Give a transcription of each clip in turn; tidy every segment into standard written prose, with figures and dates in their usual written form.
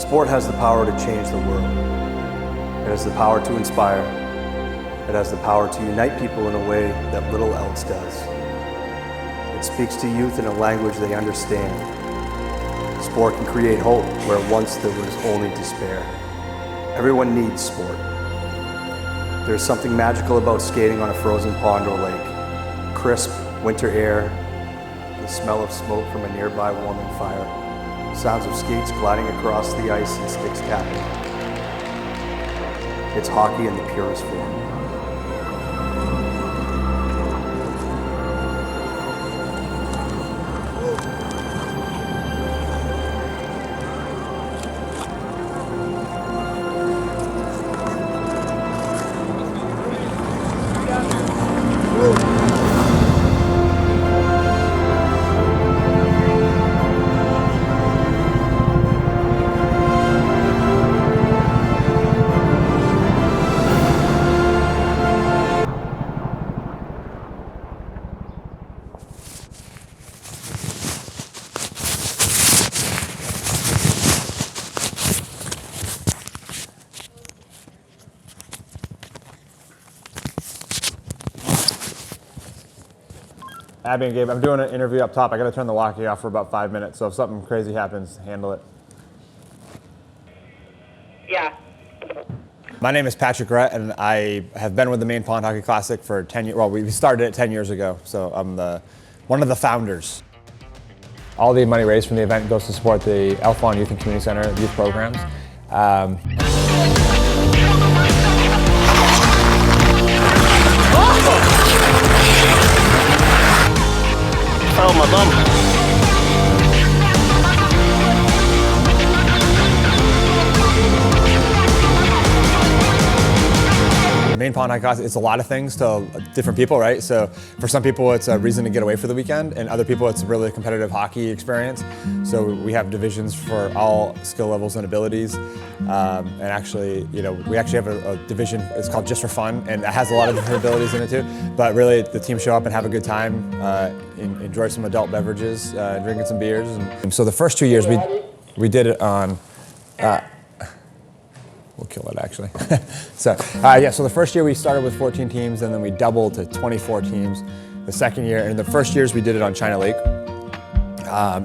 Sport has the power to change the world. It has the power to inspire. It has the power to unite people in a way that little else does. It speaks to youth in a language they understand. Sport can create hope where once there was only despair. Everyone needs sport. There's something magical about skating on a frozen pond or lake. Crisp winter air, the smell of smoke from a nearby warming fire, sounds of skates gliding across the ice and sticks tapping. It's hockey in the purest form. Abby and Gabe, I'm doing an interview up top. I gotta turn the walkie off for about 5 minutes, so if something crazy happens, handle it. Yeah. My name is Patrick Rhett, and I have been with the Maine Pond Hockey Classic for 10 years. Well, we started it 10 years ago, so I'm one of the founders. All the money raised from the event goes to support the Iaff Local Youth and Community Center youth programs. Oh, my bum. Maine Pond Hockey Classic, it's a lot of things to different people, right? So for some people it's a reason to get away for the weekend, and other people it's really a competitive hockey experience. So we have divisions for all skill levels and abilities. And actually, we actually have a division, it's called Just for Fun, and it has a lot of different abilities in it too. But really, the teams show up and have a good time, enjoy some adult beverages, drinking some beers. And so the first 2 years we did it on, we'll kill it actually. So the first year we started with 14 teams, and then we doubled to 24 teams the second year. And the first years we did it on China Lake.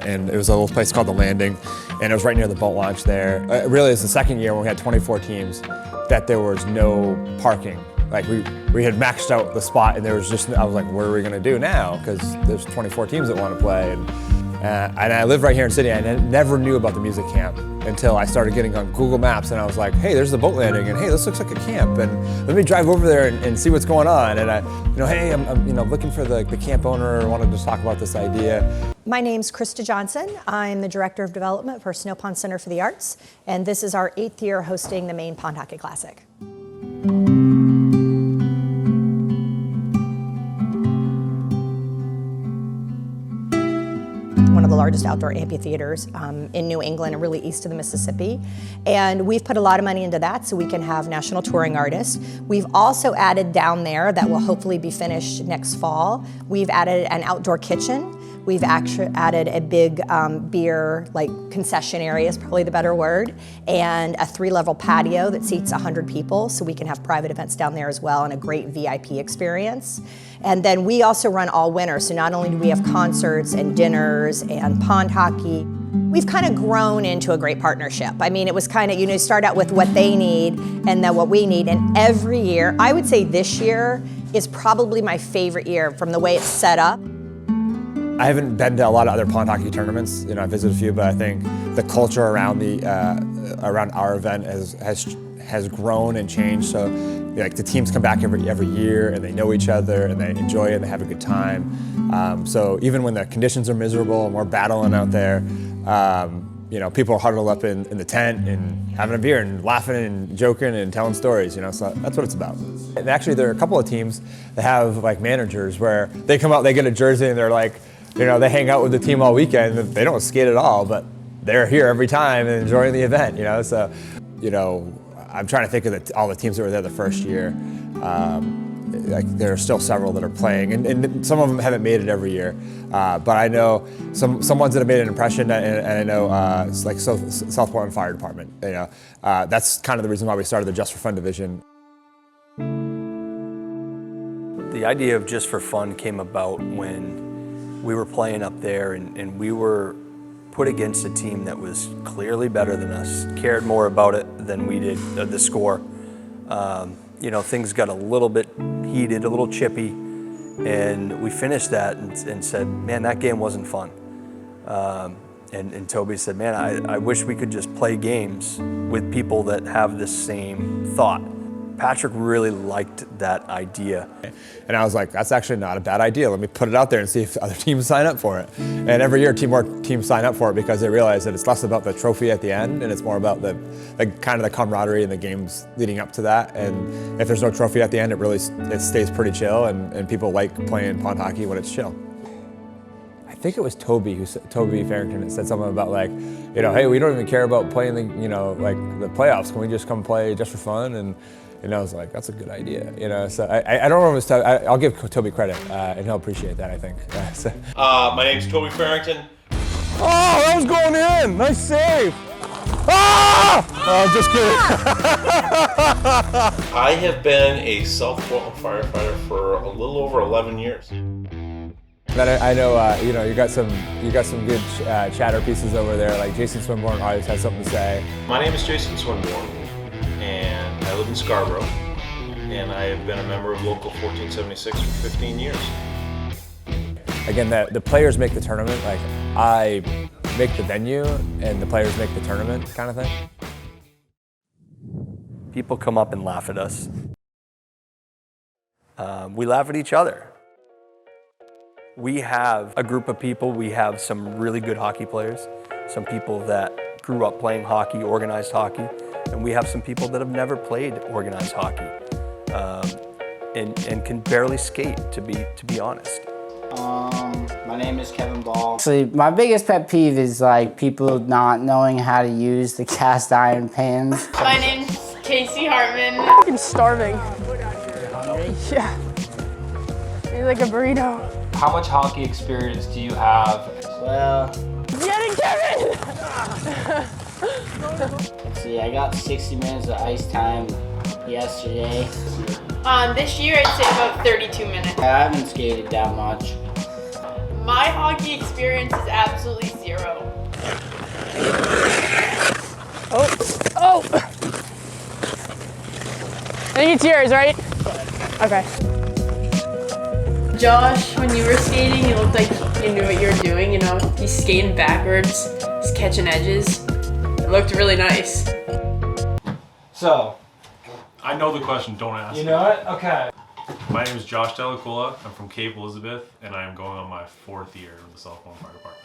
And it was a little place called The Landing, and it was right near the boat launch there. Really, it's the second year when we had 24 teams that there was no parking. Like we had maxed out the spot, and there was just, I was like, what are we gonna do now? Because there's 24 teams that want to play. And I live right here in Sydney. I never knew about the music camp until I started getting on Google Maps, and I was like, hey, there's the boat landing, and hey, this looks like a camp, and let me drive over there and see what's going on. And hey, I'm looking for the camp owner. I wanted to talk about this idea. My name's Krista Johnson. I'm the Director of Development for Snow Pond Center for the Arts, and this is our 8th year hosting the Maine Pond Hockey Classic. One of the largest outdoor amphitheaters in New England and really east of the Mississippi. And we've put a lot of money into that so we can have national touring artists. We've also added down there, that will hopefully be finished next fall, we've added an outdoor kitchen. We've actually added a big beer, concession area is probably the better word, and a 3-level patio that seats 100 people, so we can have private events down there as well, and a great VIP experience. And then we also run all winter, so not only do we have concerts and dinners and pond hockey, we've kind of grown into a great partnership. I mean, it was kind of, you start out with what they need and then what we need, and every year, I would say this year is probably my favorite year from the way it's set up. I haven't been to a lot of other pond hockey tournaments. I visited a few, but I think the culture around around our event has grown and changed. So, the teams come back every year, and they know each other, and they enjoy it, and they have a good time. So even when the conditions are miserable and we're battling out there, people are huddled up in the tent and having a beer and laughing and joking and telling stories. So that's what it's about. And actually, there are a couple of teams that have managers where they come out, they get a jersey, and they're they hang out with the team all weekend. They don't skate at all, but they're here every time and enjoying the event. So, I'm trying to think of all the teams that were there the first year. like there are still several that are playing, and some of them haven't made it every year. But I know some ones that have made an impression, and I know like South Portland Fire Department. You know, that's kind of the reason why we started the Just for Fun division. The idea of Just for Fun came about when we were playing up there, and we were put against a team that was clearly better than us, cared more about it than we did, the score. You know, things got a little bit heated, a little chippy, and we finished that and said, man, that game wasn't fun. And Toby said, man, I wish we could just play games with people that have the same thought. Patrick really liked that idea. And I was like, that's actually not a bad idea. Let me put it out there and see if other teams sign up for it. And every year more teams sign up for it because they realize that it's less about the trophy at the end and it's more about the kind of the camaraderie and the games leading up to that. And if there's no trophy at the end, it stays pretty chill, and people like playing pond hockey when it's chill. I think it was Toby Farrington that said something about, like, you know, hey, we don't even care about playing the, you know, like the playoffs. Can we just come play just for fun? And I was like, that's a good idea, you know. So I don't know if it was Toby. I'll give Toby credit, and he'll appreciate that, I think. My name's Troubh Farrington. Oh, that was going in. Nice save. Ah! Oh, just kidding. I have been a South Portland firefighter for a little over 11 years. But I know, you know, you got some good chatter pieces over there. Like Jason Swinburne always has something to say. My name is Jason Swinburne, and I live in Scarborough, and I have been a member of Local 1476 for 15 years. Again, the players make the tournament. Like, I make the venue, and the players make the tournament, kind of thing. People come up and laugh at us. We laugh at each other. We have a group of people, we have some really good hockey players, some people that grew up playing hockey, organized hockey, and we have some people that have never played organized hockey and can barely skate, to be honest. My name is Kevin Ball. Actually, my biggest pet peeve is like people not knowing how to use the cast iron pans. My name's Casey Hartman. I'm fucking starving. Yeah. Maybe like a burrito. How much hockey experience do you have? Well, Get it, Kevin! let's see, I got 60 minutes of ice time yesterday. This year I'd say about 32 minutes. I haven't skated that much. My hockey experience is absolutely zero. Oh! I think it's yours, right? Okay. Josh, when you were skating, you looked like you knew what you were doing, you know? He's skating backwards, he's catching edges. It looked really nice. So, I know the question, don't ask. you know it? Okay. My name is Josh Delacula. I'm from Cape Elizabeth, and I am going on my 4th year of the South Portland Fire Department.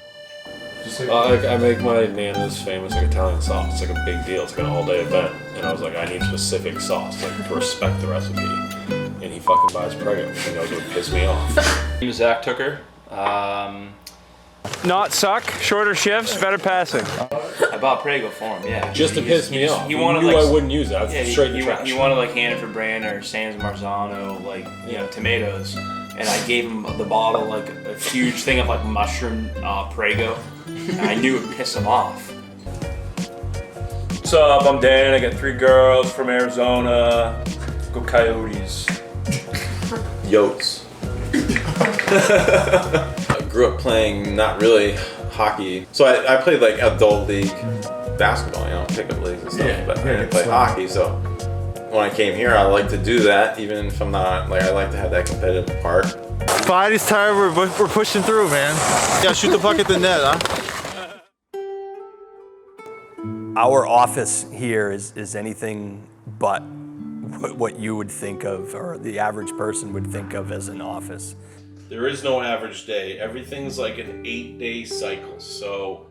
I make my Nana's famous Italian sauce. It's like a big deal. It's like an all-day event. And I was like, I need specific sauce, like to respect the recipe. And he fucking buys Prego. He knows it would piss me off. My name is Zach Tucker. Not suck, shorter shifts, better passing. I bought Prego for him, yeah. Just to piss me off. He wanted, knew like, I wouldn't use that. Yeah, straight to trash. he wanted like Hannaford brand or Sans Marzano, like, you know, tomatoes. And I gave him the bottle, like a huge thing of like mushroom Prego. And I knew it would piss him off. What's up? I'm Dan. I got 3 girls from Arizona. Go Coyotes. Yotes. I grew up playing not really hockey. So I played like adult league basketball, you know, pickup leagues and stuff. But I didn't play hockey, so when I came here, I like to do that, even if I'm not, like, I like to have that competitive part. By this time, we're pushing through, man. Yeah, shoot the puck at the net, huh? Our office here is anything but what you would think of, or the average person would think of as an office. There is no average day. Everything's like an 8-day cycle. So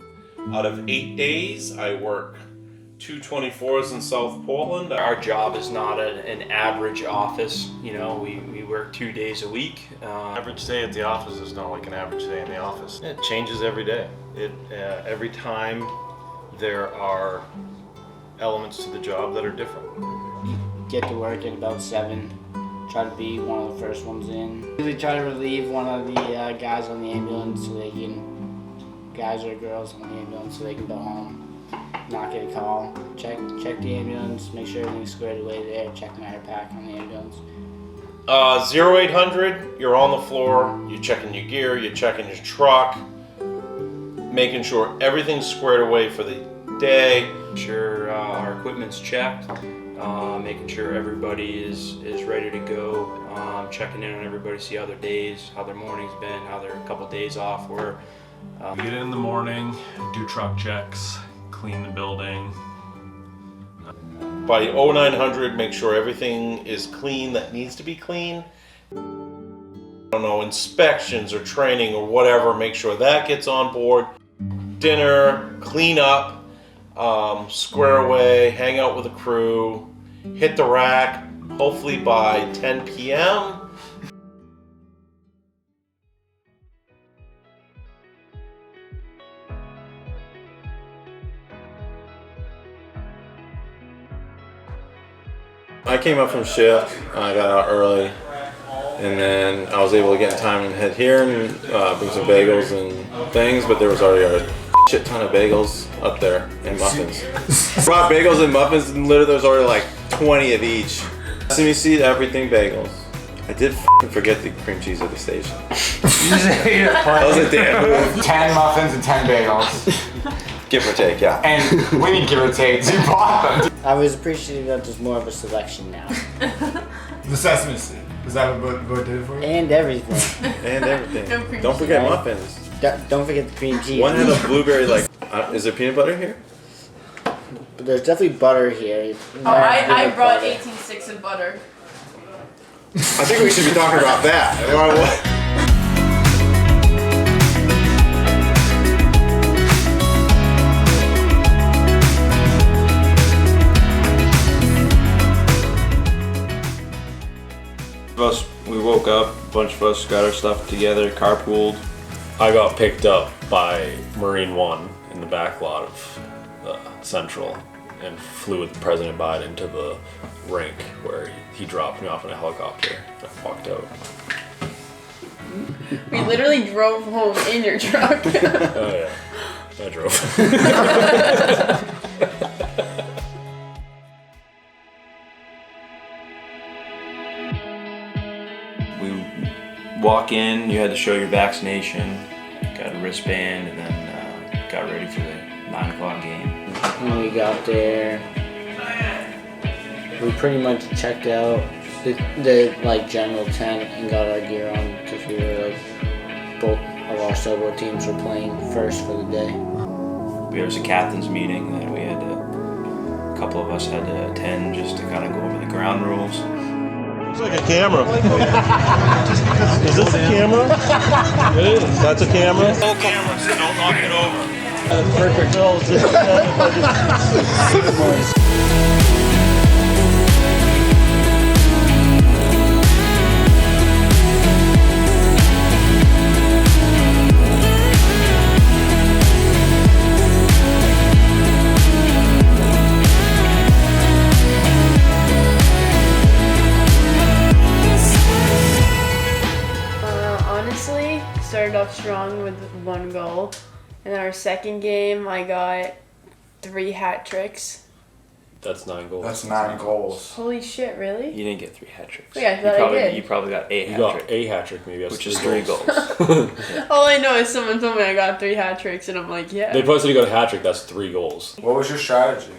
out of 8 days, I work 2 24s in South Portland. Our job is not an average office. You know, we work 2 days a week. Average day at the office is not like an average day in the office. It changes every day. Every time there are elements to the job that are different. Get to work at about 7, try to be one of the first ones in. Usually try to relieve one of the guys on the ambulance so they can, guys or girls on the ambulance so they can go home, not get a call. Check the ambulance, make sure everything's squared away there, check matter pack on the ambulance. 0800, you're on the floor, you're checking your gear, you're checking your truck, making sure everything's squared away for the day. Making sure our equipment's checked, making sure everybody is ready to go, checking in on everybody, see how their days, how their morning's been, how their couple days off were. We get in the morning, do truck checks, clean the building. By 0900, make sure everything is clean that needs to be clean. I don't know, inspections or training or whatever, make sure that gets on board. Dinner, clean up, square away, hang out with the crew, hit the rack, hopefully by 10 p.m. I came up from shift, I got out early, and then I was able to get in time and head here and bring some bagels and things, but there was already a shit ton of bagels up there and muffins. Brought bagels and muffins and literally there was already like 20 of each. See me see everything bagels. I did forget the cream cheese at the station. That was a damn move. 10 muffins and 10 bagels. Give or take, yeah. And we didn't give or take, you bought them. I was appreciative that there's more of a selection now. The sesame seed. Is that what did it for you? And everything. And everything. No cream Don't forget cheese. muffins. Don't forget the cream cheese. One had a blueberry is there peanut butter here? But there's definitely butter here. Oh, I brought 18 sticks of butter. I think we should be talking about that. We woke up, a bunch of us got our stuff together, carpooled. I got picked up by Marine One in the back lot of Central and flew with President Biden to the rink where he dropped me off in a helicopter. I walked out. We literally drove home in your truck. Oh yeah, I drove. We walk in, you had to show your vaccination, got a wristband, and then got ready for the 9 o'clock game. When we got there, we pretty much checked out the like general tent and got our gear on because we were like both of our solo teams were playing first for the day. There was a captain's meeting that we had to, a couple of us had to attend just to kind of go over the ground rules. Looks like a camera. Is this a camera? It is. That's a camera? No cameras, so don't knock it over. That's perfect. Honestly, started off strong with 1 goal. And then our second game, I got 3 hat tricks. That's 9 goals. That's 9 goals. Holy shit, really? You didn't get 3 hat tricks. Yeah, I thought I did. You probably got a You hat got trick. a hat trick, maybe. Which is 3 goals. All I know is someone told me I got 3 hat tricks, and I'm like, yeah. They posted you got a hat trick. That's 3 goals. What was your strategy?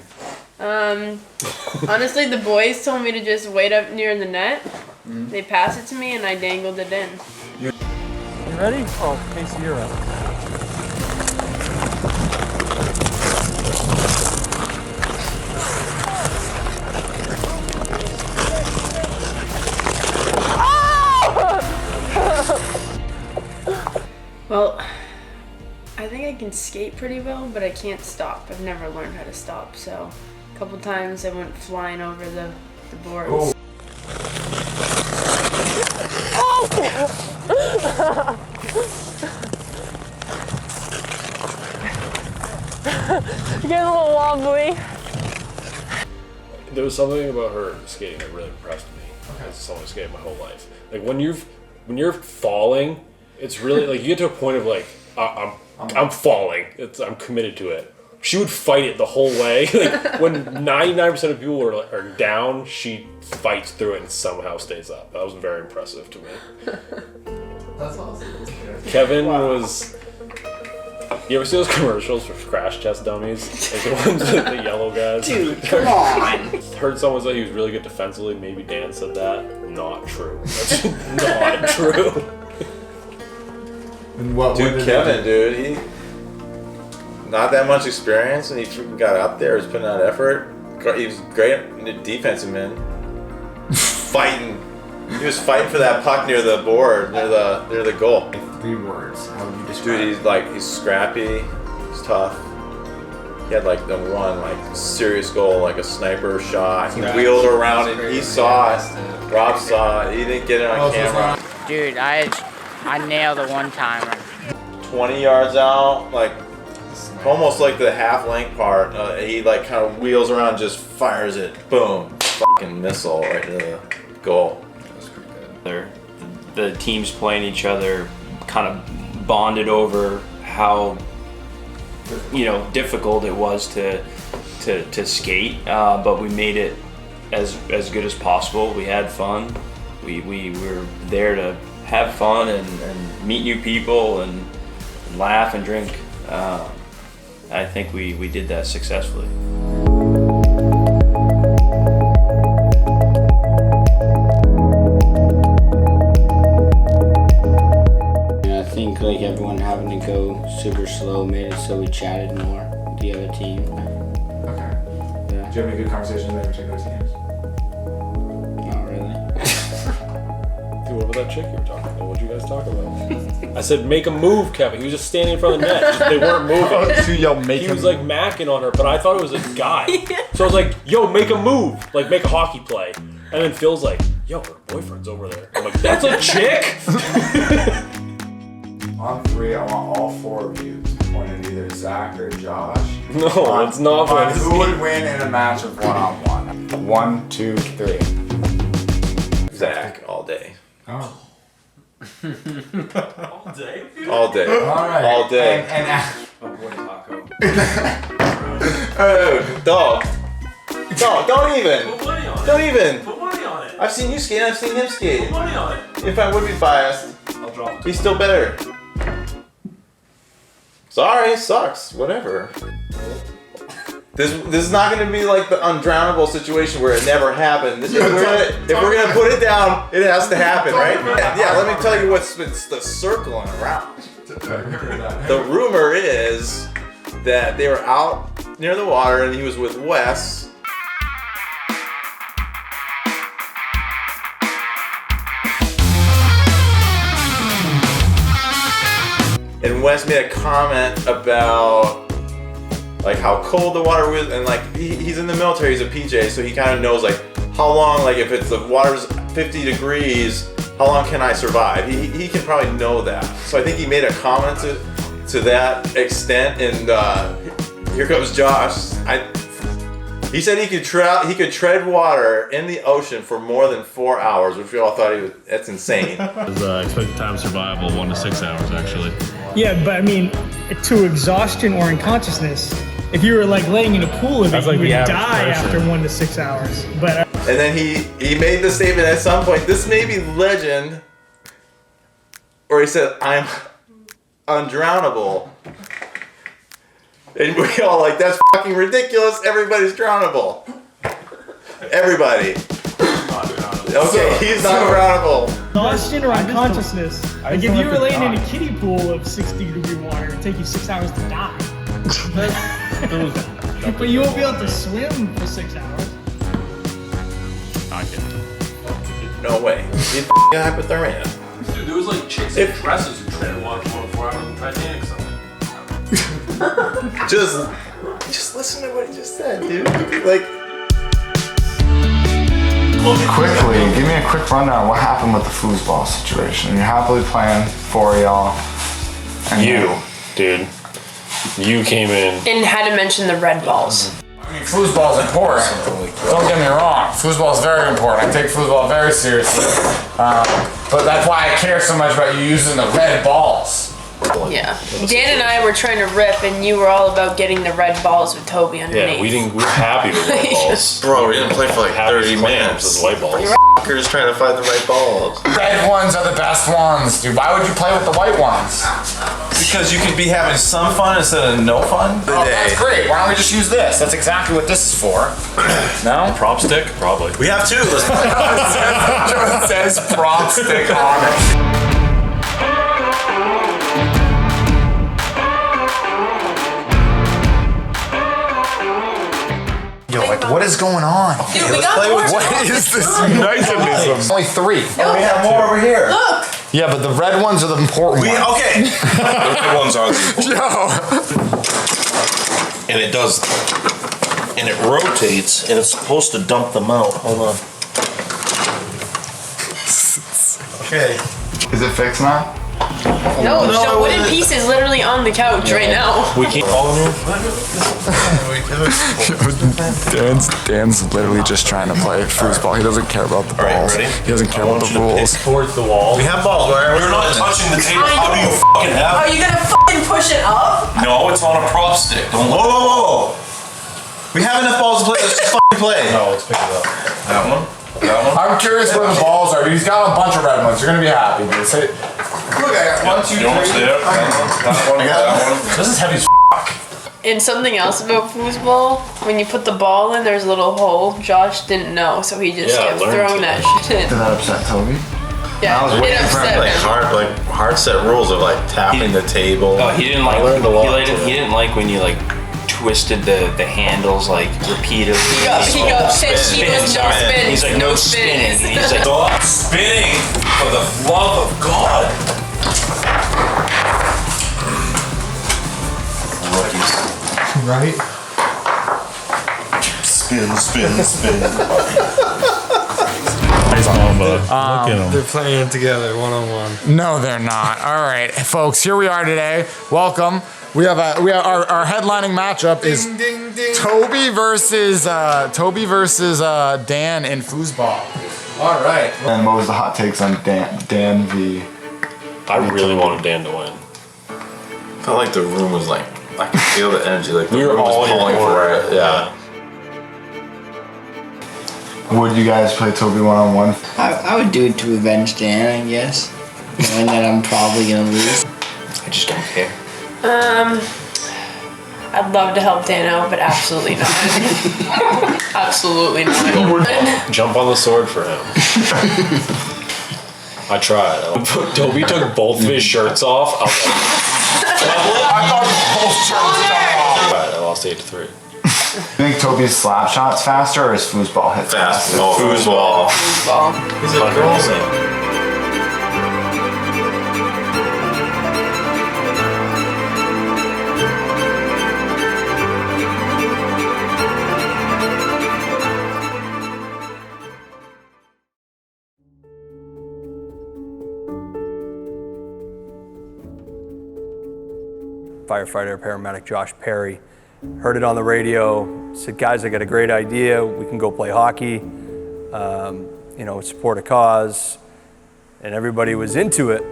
Honestly, the boys told me to just wait up near the net. They passed it to me, and I dangled it in. You ready? Oh, Casey, you're up. Well, I think I can skate pretty well, but I can't stop. I've never learned how to stop, so a couple times I went flying over the boards. Oh. Getting a little wobbly. There was something about her skating that really impressed me. It's someone skate my whole life. Like when you're falling, it's really like you get to a point of like I'm falling. I'm committed to it. She would fight it the whole way. Like when 99% of people are down, she fights through it and somehow stays up. That was very impressive to me. That's awesome. Kevin was. You ever see those commercials for crash test dummies? Like the ones with the yellow guys? Dude, come on! Heard someone say he was really good defensively. Maybe Dan said that. Not true. That's not true. And what? Dude, Kevin, dude, he not that much experience, and he freaking got up there. Was putting out effort. He was great defensive man. Fighting. He was fighting for that puck near the board, near the goal. 3 words. How would you describe? Dude, he's scrappy. He's tough. He had like the one serious goal, like a sniper shot. He wheeled around and he saw it. Rob saw it. He didn't get it on camera. Dude, I nailed a one-timer. 20 yards out, like almost like the half length part. He like kind of wheels around, just fires it. Boom! Fucking missile right to the goal. That's pretty good. The teams playing each other kind of bonded over how difficult it was to skate, but we made it as good as possible. We had fun. We were there to have fun and meet new people and laugh and drink. I think we did that successfully. I think like everyone having to go super slow made it so we chatted more with the other team. Okay. Yeah. Do you have any good conversations with any particular teams? Not really. Dude, what about that chick you were talking about? What'd you guys talk about? I said, make a move, Kevin. He was just standing in front of the net. They weren't moving. So yell, make He a was like macking on her, but I thought it was a guy. So I was like, yo, make a move. Like, make a hockey play. And then Phil's like, yo, her boyfriend's over there. I'm like, that's a chick? On 3, I want all 4 of you to point at either Zach or Josh. No, it's not on for who would win in a match of 1-on-1. 1, 2, 3. Zach, all day. Oh. All day? All day. All right. All day. Oh boy, Taco. Oh, dog. Dog, don't even. Put money on it. Don't even. Put money on it. I've seen you skate, I've seen him skate. Put money on it. If I would be biased, I'll drop it. he's still better. Sorry, sucks. Whatever. This is not going to be like the undrownable situation where it never happened. If we're gonna put it down, it has to happen, right? Yeah, let me tell you what's been circling around. The rumor is that they were out near the water and he was with Wes. And Wes made a comment about like how cold the water was, and like he's in the military, he's a PJ, so he kind of knows like how long, like if it's the water's 50 degrees, how long can I survive? He can probably know that. So I think he made a comment to that extent, and here comes Josh. He said he could tread water in the ocean for more than 4 hours, which we all thought that's insane. His expected time of survival 1 to 6 hours actually. Yeah, but I mean, to exhaustion or unconsciousness, if you were like laying in a pool of it, you would die after 1 to 6 hours. But and then he made the statement at some point, this may be legend, or he said, I'm undrownable. And we all like, that's fucking ridiculous, everybody's drownable. Everybody. Okay, he's not drownable. Exhaustion or unconsciousness. Like if you were laying in a kiddie pool of 60-degree water, it'd take you 6 hours to die. But you won't be able to swim for 6 hours. I can't. No way. He's hypothermia. Dude, there was like chicks in dresses who treaded water for 4 hours on Titanic something. Just listen to what he just said, dude. Like, quickly, give me a quick rundown. What happened with the foosball situation? You're happily playing for y'all. And dude, you came in And had to mention the red balls. I mean, foosball is important. Don't get me wrong. Foosball is very important. I take foosball very seriously. But that's why I care so much about you using the red balls. Yeah. Dan and I were trying to rip, and you were all about getting the red balls with Toby underneath. Yeah, we were happy with white balls. Bro, we didn't play for like 30 minutes. White balls. You're f***ers trying to find the right balls. Red ones are the best ones, dude. Why would you play with the white ones? Because you could be having some fun instead of no fun. Oh, that's great. Why don't we just use this? That's exactly what this is for. No? Prop stick? Probably. We have two. Let's it says prop stick on it. Yo, like, what is going on? Dude, we got more. What is this mechanism? Only 3. Oh, we have more over here. Look. Yeah, but the red ones are the important ones. Okay. The red ones are the Yo. And it does, and it rotates, and it's supposed to dump them out. Hold on. Okay. Is it fixed now? No, the wooden piece is literally on the couch right now. We keep calling him. Dan's literally just trying to play foosball. He doesn't care about the balls. Ready? He doesn't care about the rules. Towards the wall. We have balls. We're not touching the table. How do you fucking have Are it? you gonna fucking push it up? No, it's on a prop stick. Don't Whoa, whoa, whoa. We have enough balls to play. Let's just fucking play. No, let's pick it up. That one? That one? I'm curious where the balls are. He's got a bunch of red ones. You're gonna be happy, dude. Say, look, I got 1, 2, 3. You almost there. That one. That one. This is heavy as And something else about foosball, when you put the ball in, there's a little hole. Josh didn't know, so he just kept throwing that shit in. Did that upset Toby? Yeah, it upset like him. hard set rules of like tapping the table. Oh, he didn't like. He didn't like when you like twisted the handles like repeatedly. He got pissed. He goes, no spin. He's like, no spinning. spin. He's like, Stop spinning, for the love of God. Rookies. Right? Spin, spin, spin. Look at them. They're playing together one-on-one. No, they're not. All right, folks, here we are today. Welcome. We have our headlining matchup is Toby versus Dan in foosball. All right. And what was the hot takes on Dan v? I really wanted Dan to win. I felt like the room was like, I could feel the energy. Like We the were room all was in pulling your for corner. it. Yeah. Would you guys play Toby one-on-one? I would do it to avenge Dan, I guess. Knowing that I'm probably gonna lose. I just don't care. I'd love to help Dan out, but absolutely not. Absolutely not. Jump on the sword for him. I tried. Toby took both of his shirts off. I was like, I thought both shirts alright, I lost 8-3. You think Toby's slap shot's faster or his foosball hits faster? Foosball. Foosball. He's a girl's name. Firefighter, paramedic Josh Perry, heard it on the radio, said, guys, I got a great idea. We can go play hockey, support a cause. And everybody was into it.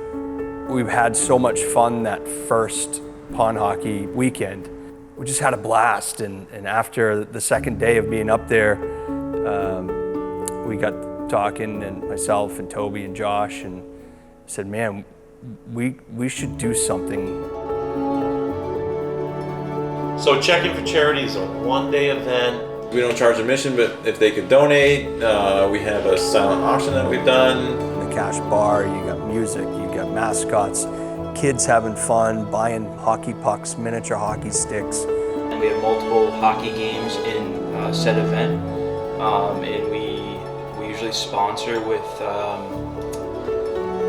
We've had so much fun that first pond hockey weekend. We just had a blast. And after the second day of being up there, we got talking, and myself and Toby and Josh, and said, man, we should do something. So Checking for Charity is a one-day event. We don't charge admission, but if they could donate, we have a silent auction that we've done. The cash bar, you got music, you got mascots, kids having fun, buying hockey pucks, miniature hockey sticks. And we have multiple hockey games in said event, and we usually sponsor with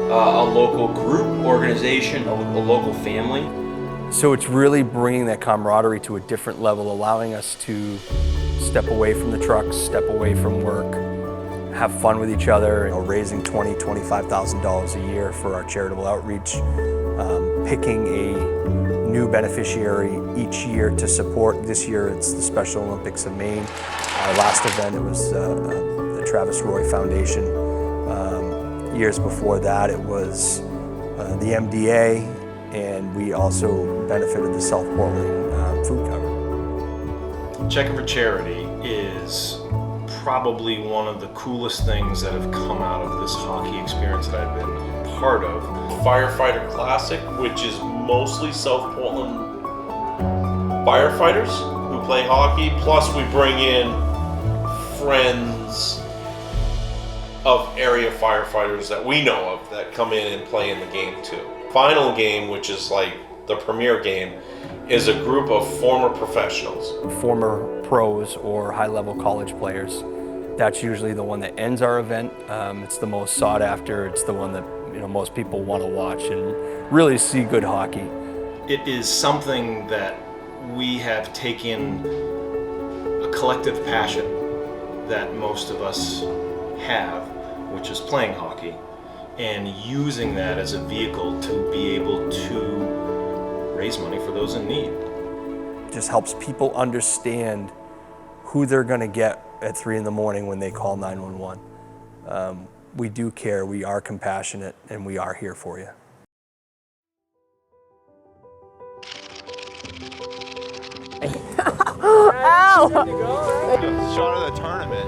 a local group, organization, a local family. So it's really bringing that camaraderie to a different level, allowing us to step away from the trucks, step away from work, have fun with each other, raising $20,000, $25,000 a year for our charitable outreach, picking a new beneficiary each year to support. This year it's the Special Olympics of Maine. Our last event, it was the Travis Roy Foundation. Years before that, it was the MDA, and we also benefited the South Portland food cover. Checking for Charity is probably one of the coolest things that have come out of this hockey experience that I've been a part of. Firefighter Classic, which is mostly South Portland firefighters who play hockey, plus we bring in friends of area firefighters that we know of that come in and play in the game too. Final game, which is like the premier game, is a group of former professionals. Former pros or high-level college players. That's usually the one that ends our event. It's the most sought after. It's the one that most people want to watch and really see good hockey. It is something that we have taken a collective passion that most of us have, which is playing hockey, and using that as a vehicle to be able to raise money for those in need. Just helps people understand who they're going to get at 3 in the morning when they call 911. We do care, we are compassionate, and we are here for you. Ow! Shot of the tournament.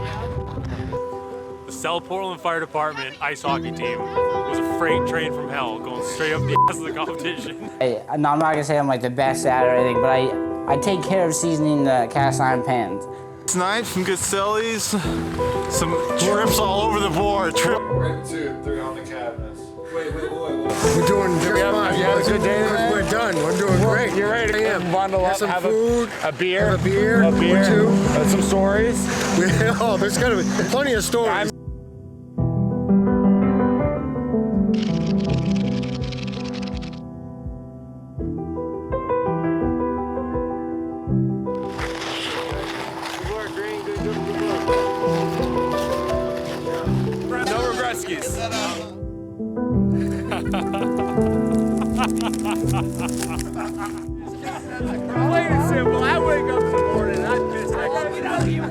The South Portland Fire Department ice hockey team was a freight train from hell going straight up the ass of the competition. Hey, no, I'm not gonna say I'm like the best at it or anything, but I take care of seasoning the cast iron pans. Tonight, some good sillies, some trips all over the board. 1, 2, 3 on the cabinets. Wait. We're doing just fine. You had a good day today? We're done. We're doing great. You're ready to bundle up, some have food, a beer, have a beer, too. Some stories. There's gotta be plenty of stories. No regretskis. Plain and simple. I wake up in the morning and I'm pissed. I gotta get out of here.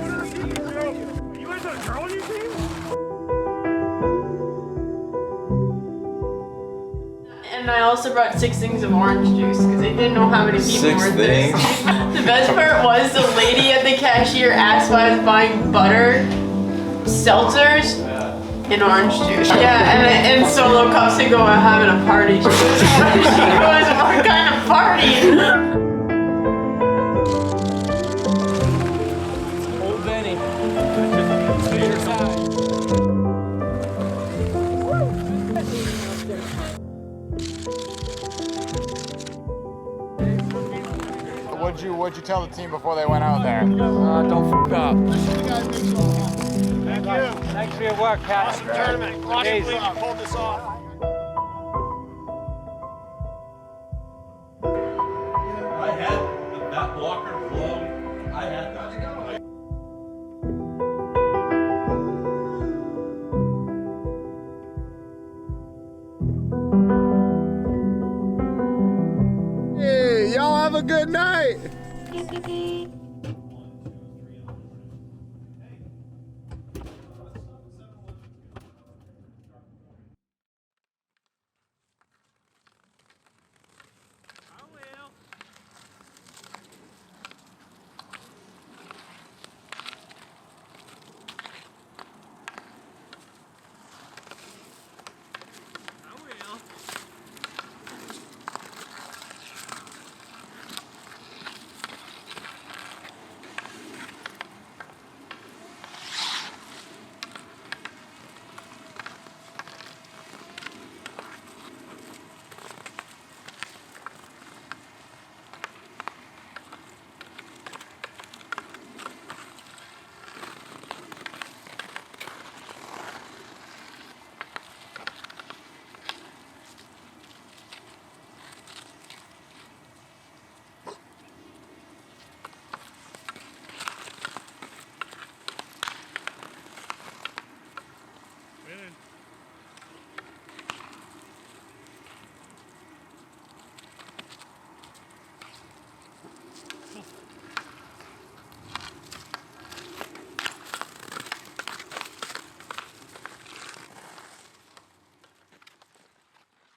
You guys got a girl on your team? And I also brought 6 things of orange juice because I didn't know how many people 6 were things? thirsty. The best part was the lady at the cashier asked why I was buying butter, seltzers, and orange juice. Yeah, and solo cups to go out having a party. She goes, what kind of party? Old Benny. What'd you tell the team before they went out there? Don't f*** up. Thank you. Thanks for your work, Pat. Tournament. Awesome, you pulled this off. I had that blocker flow. I had that. Hey, y'all have a good night.